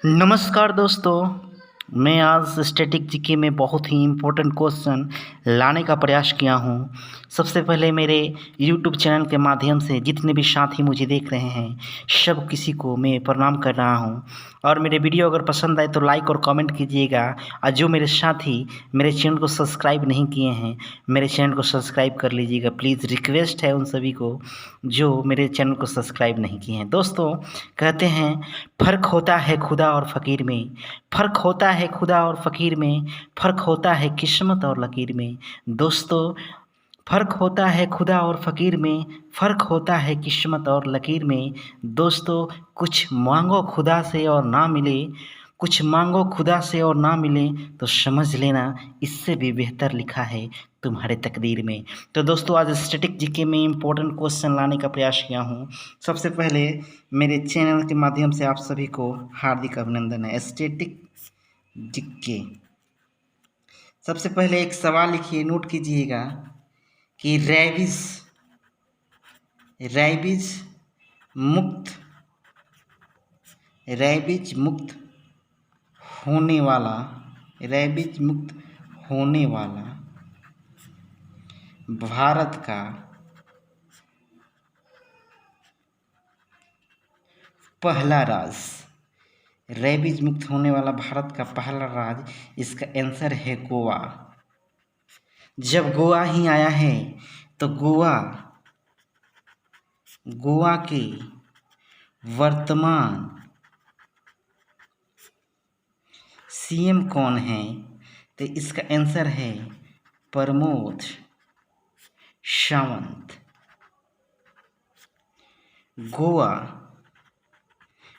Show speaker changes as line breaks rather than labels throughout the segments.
नमस्कार दोस्तों। मैं आज स्टैटिक जीके में बहुत ही इम्पोर्टेंट क्वेश्चन लाने का प्रयास किया हूँ। सबसे पहले मेरे यूट्यूब चैनल के माध्यम से जितने भी साथी मुझे देख रहे हैं सब किसी को मैं प्रणाम कर रहा हूँ। और मेरे वीडियो अगर पसंद आए तो लाइक और कमेंट कीजिएगा। और जो मेरे साथी मेरे चैनल को सब्सक्राइब नहीं किए हैं मेरे चैनल को सब्सक्राइब कर लीजिएगा। प्लीज़ रिक्वेस्ट है उन सभी को जो मेरे चैनल को सब्सक्राइब नहीं किए हैं। दोस्तों कहते हैं फ़र्क होता है खुदा और फ़कीर में, फ़र्क होता है खुदा और फ़कीर में, फ़र्क होता है किस्मत और लकीर में। दोस्तों फ़र्क होता है खुदा और फ़कीर में, फ़र्क होता है किस्मत और लकीर में। दोस्तों कुछ मांगो खुदा से और ना मिले, कुछ मांगो खुदा से और ना मिले तो समझ लेना इससे भी बेहतर लिखा है तुम्हारे तकदीर में। तो दोस्तों आज स्टैटिक जीके में इम्पोर्टेंट क्वेश्चन लाने का प्रयास किया हूँ। सबसे पहले मेरे चैनल के माध्यम से आप सभी को हार्दिक अभिनंदन है। स्टैटिक जीके सबसे पहले एक सवाल लिखिए, नोट कीजिएगा कि रैबिज मुक्त होने वाला भारत का पहला राज्य, रैबिज मुक्त होने वाला भारत का पहला राज्य, इसका आंसर है गोवा। जब गोवा ही आया है तो गोवा के वर्तमान सीएम कौन है? तो इसका आंसर है प्रमोद सावंत।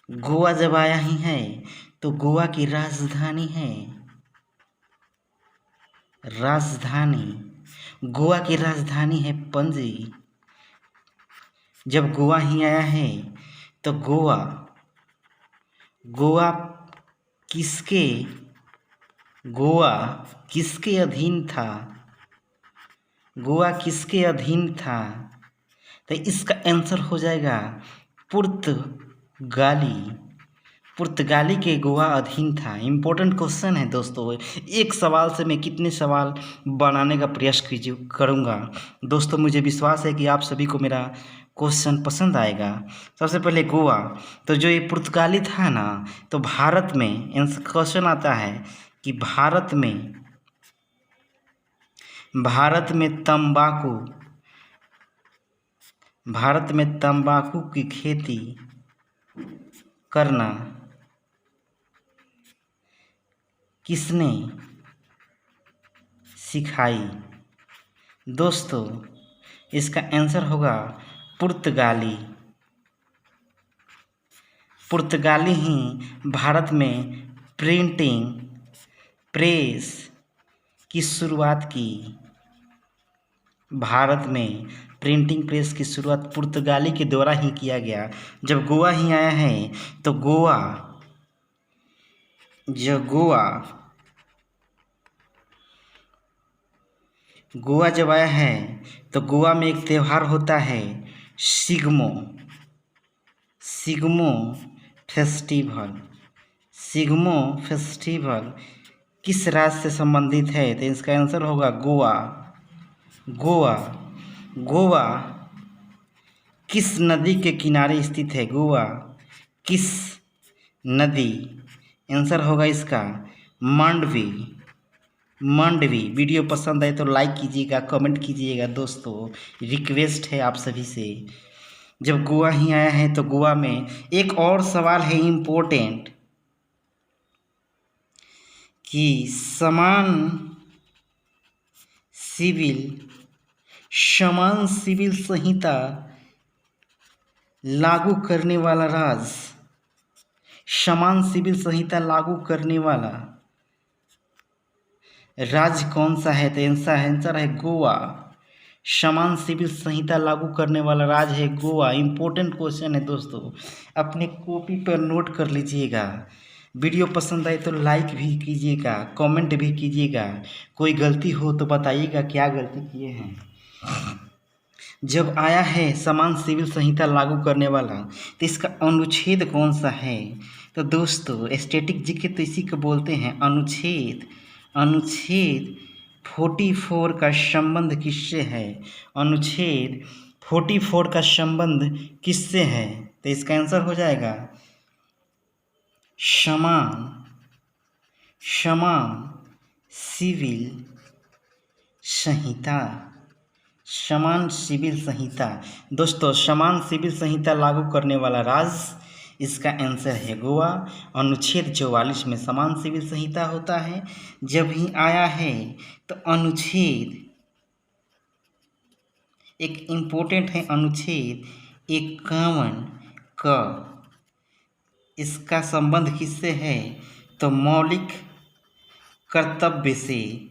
गोवा जब आया ही है तो गोवा की राजधानी गोवा की राजधानी है पणजी। जब गोवा ही आया है तो गोवा किसके अधीन था? गोवा किसके अधीन था? तो इसका आंसर हो जाएगा पुर्तगाली के गोवा अधीन था। इम्पोर्टेंट क्वेश्चन है दोस्तों। एक सवाल से मैं कितने सवाल बनाने का प्रयास करूँगा। दोस्तों मुझे विश्वास है कि आप सभी को मेरा क्वेश्चन पसंद आएगा। सबसे पहले गोवा, तो जो ये पुर्तगाली था ना, तो भारत में क्वेश्चन आता है कि भारत में तंबाकू की खेती करना किसने सिखाई? दोस्तों इसका आंसर होगा पुर्तगाली ही भारत में प्रिंटिंग प्रेस की शुरुआत की। भारत में प्रिंटिंग प्रेस की शुरुआत पुर्तगाली के द्वारा ही किया गया। जब गोवा ही आया है तो गोवा जब आया है तो गोवा में एक त्यौहार होता है सिग्मो फेस्टिवल किस राज्य से संबंधित है? तो इसका आंसर होगा गोवा किस नदी के किनारे स्थित है? गोवा किस नदी? आंसर होगा इसका मांडवी। वीडियो पसंद आए तो लाइक कीजिएगा, कमेंट कीजिएगा। दोस्तों रिक्वेस्ट है आप सभी से। जब गोवा ही आया है तो गोवा में एक और सवाल है इम्पोर्टेंट कि समान सिविल संहिता लागू करने वाला राज्य, समान सिविल संहिता लागू करने वाला राज्य कौन सा है? तो आंसर है गोवा। समान सिविल संहिता लागू करने वाला राज्य है गोवा। इम्पोर्टेंट क्वेश्चन है दोस्तों, अपने कॉपी पर नोट कर लीजिएगा। वीडियो पसंद आए तो लाइक भी कीजिएगा, कमेंट भी कीजिएगा। कोई गलती हो तो बताइएगा क्या गलती किए हैं। जब आया है समान सिविल संहिता लागू करने वाला तो इसका अनुच्छेद कौन सा है? तो दोस्तों स्टैटिक जीके तो इसी को बोलते हैं अनुच्छेद। अनुच्छेद 44 का संबंध किससे है? अनुच्छेद 44 का संबंध किससे है? तो इसका आंसर हो जाएगा समान सिविल संहिता। समान सिविल संहिता। दोस्तों समान सिविल संहिता लागू करने वाला राज्य, इसका आंसर है गोवा। अनुच्छेद 44 में समान सिविल संहिता होता है। जब ही आया है तो अनुच्छेद एक इम्पोर्टेंट है, अनुच्छेद 51 का इसका संबंध किससे है? तो मौलिक कर्तव्य से।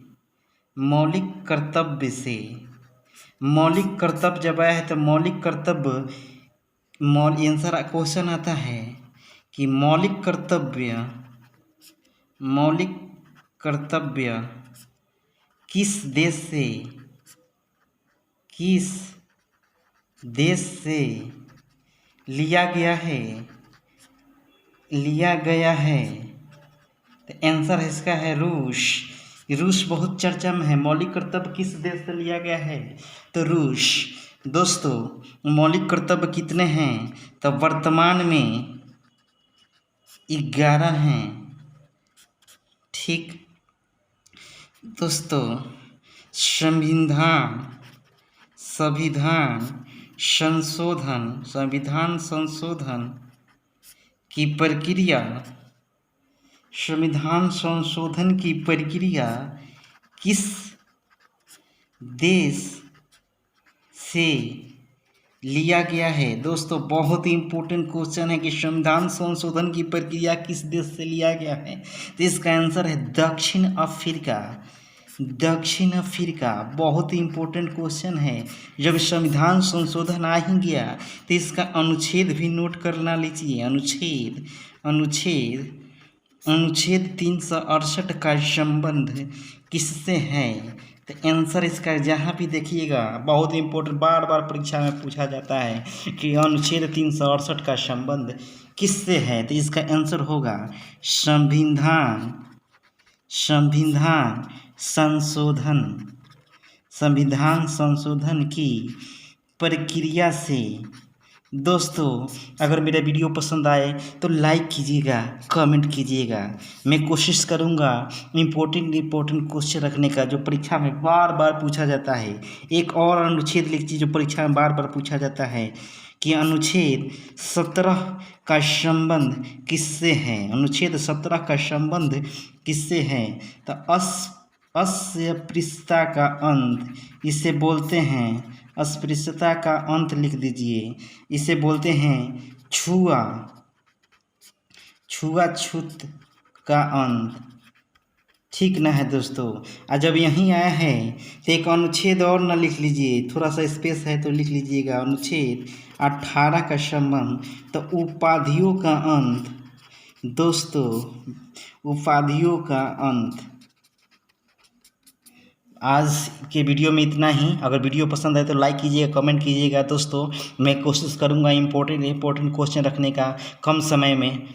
मौलिक कर्तव्य से। मौलिक कर्तव्य जब आया है तो मौलिक कर्तव्य आंसर क्वेश्चन आता है कि मौलिक कर्तव्य किस देश से लिया गया है? तो आंसर इसका है रूस। रूस बहुत चर्चा में है। मौलिक कर्तव्य किस देश से लिया गया है? तो रूस। दोस्तों मौलिक कर्तव्य कितने हैं? तो वर्तमान में 11 हैं। ठीक दोस्तों, संविधान संशोधन की प्रक्रिया, संविधान संशोधन की प्रक्रिया किस देश से लिया गया है? दोस्तों बहुत ही इम्पोर्टेंट क्वेश्चन है कि संविधान संशोधन की प्रक्रिया किस देश से लिया गया है? तो इसका आंसर है दक्षिण अफ्रीका। दक्षिण अफ्रीका बहुत ही इम्पोर्टेंट क्वेश्चन है। जब संविधान संशोधन आ ही गया तो इसका अनुच्छेद भी नोट करना लीजिए। अनुच्छेद 368 का संबंध किससे है? तो आंसर इसका जहाँ भी देखिएगा बहुत इम्पोर्टेंट, बार बार परीक्षा में पूछा जाता है कि अनुच्छेद 368 का संबंध किससे है? तो इसका आंसर होगा संविधान संशोधन की प्रक्रिया से। दोस्तों अगर मेरा वीडियो पसंद आए तो लाइक कीजिएगा, कमेंट कीजिएगा। मैं कोशिश करूंगा इम्पोर्टेंट क्वेश्चन रखने का जो परीक्षा में बार बार पूछा जाता है। एक और अनुच्छेद लिखिए जो परीक्षा में बार बार पूछा जाता है कि अनुच्छेद 17 का संबंध किससे है? अनुच्छेद 17 का संबंध किससे है? तो अस्पृश्यता का अंत, इसे बोलते हैं अस्पृश्यता का अंत लिख दीजिए। इसे बोलते हैं छुआछूत का अंत। ठीक ना है दोस्तों? और जब यहीं आया है तो एक अनुच्छेद और ना लिख लीजिए, थोड़ा सा स्पेस है तो लिख लीजिएगा अनुच्छेद 18 का संबंध। तो उपाधियों का अंत। दोस्तों उपाधियों का अंत। आज के वीडियो में इतना ही। अगर वीडियो पसंद आए तो लाइक कीजिएगा, कमेंट कीजिएगा। दोस्तों मैं कोशिश करूंगा इम्पोर्टेंट क्वेश्चन रखने का कम समय में।